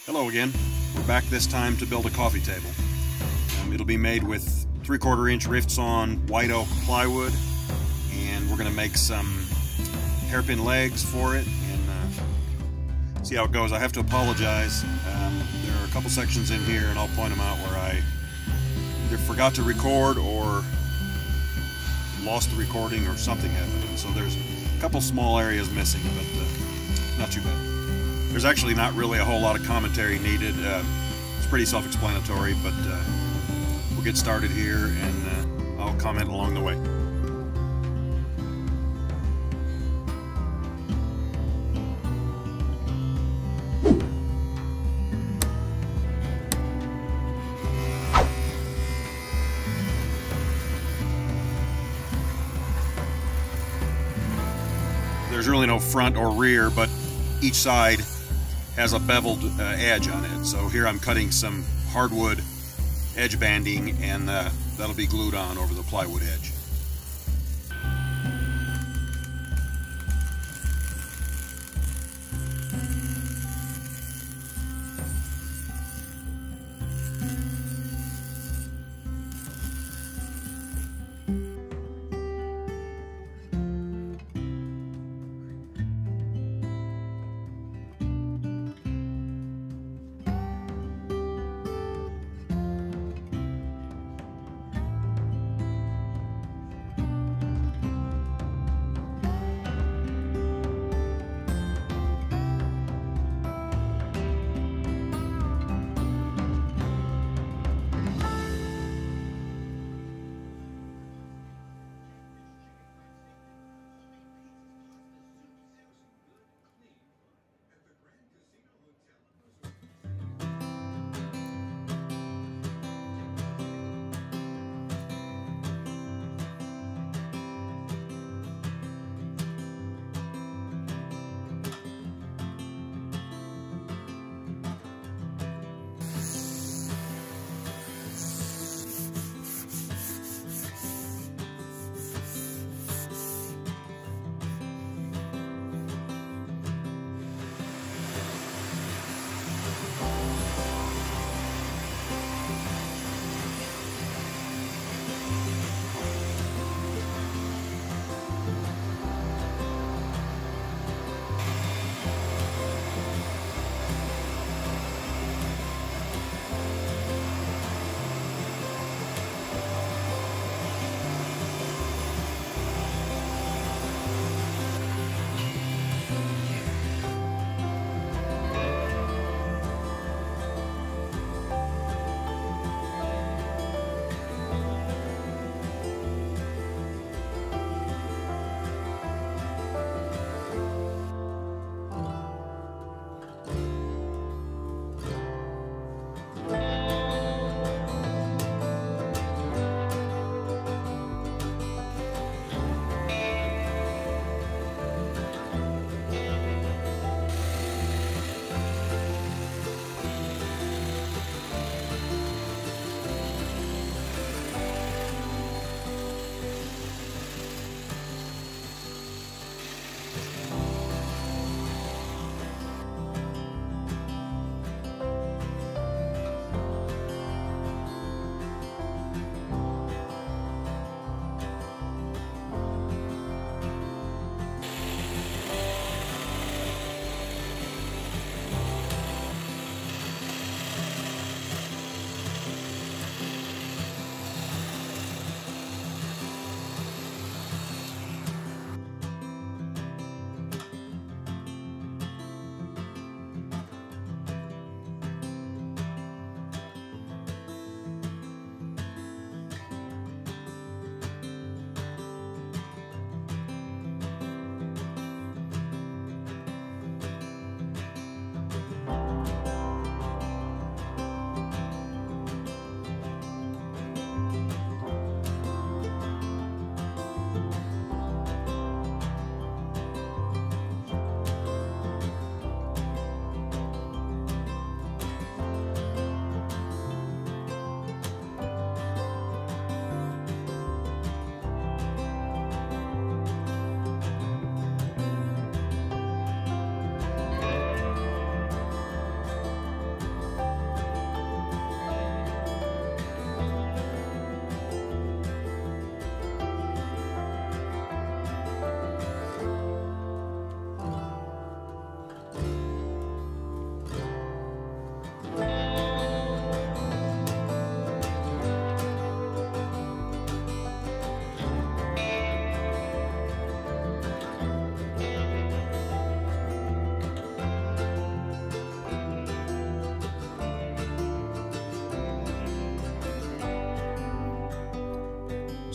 Hello again. We're back this time to build a coffee table. It'll be made with 3/4 inch rift sawn white oak plywood, and we're going to make some hairpin legs for it and see how it goes. I have to apologize. There are a couple sections in here, and I'll point them out, where I either forgot to record or lost the recording or something happened. So there's a couple small areas missing, but not too bad. There's actually not really a whole lot of commentary needed. It's pretty self-explanatory, but we'll get started here, and I'll comment along the way. There's really no front or rear, but each side has a beveled edge on it. So here I'm cutting some hardwood edge banding, and that'll be glued on over the plywood edge.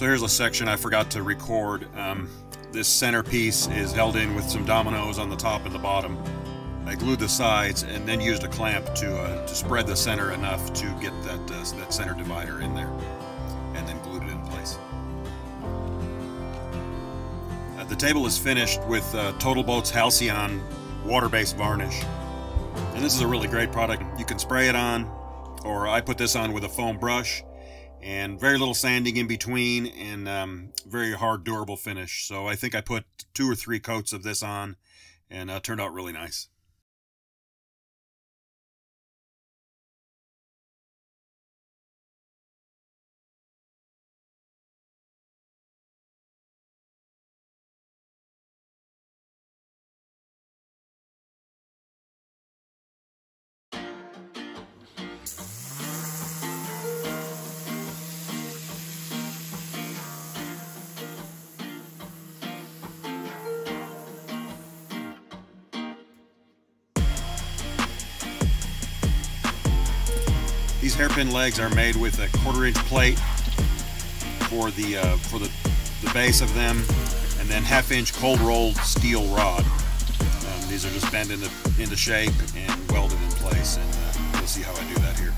So here's a section I forgot to record. This center piece is held in with some dominoes on the top and the bottom. I glued the sides and then used a clamp to spread the center enough to get that center divider in there, and then glued it in place. The table is finished with Total Boat's Halcyon water-based varnish, and this is a really great product. You can spray it on, or I put this on with a foam brush, and very little sanding in between, and very hard, durable finish. So I think I put 2 or 3 coats of this on, and turned out really nice. These hairpin legs are made with a 1/4-inch plate for the base of them, and then 1/2-inch cold rolled steel rod. These are just bent into shape and welded in place, and you'll see how I do that here.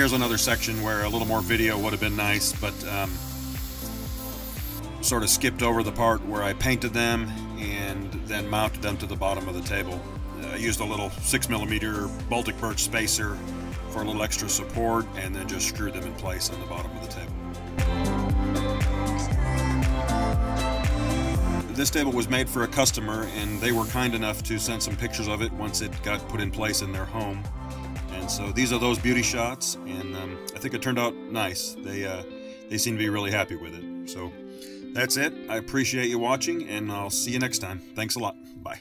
here's another section where a little more video would have been nice, but sort of skipped over the part where I painted them and then mounted them to the bottom of the table. I used a little 6mm Baltic birch spacer for a little extra support, and then just screwed them in place on the bottom of the table. This table was made for a customer, and they were kind enough to send some pictures of it once it got put in place in their home. And so these are those beauty shots, and I think it turned out nice. They seem to be really happy with it. So that's it. I appreciate you watching, and I'll see you next time. Thanks a lot. Bye.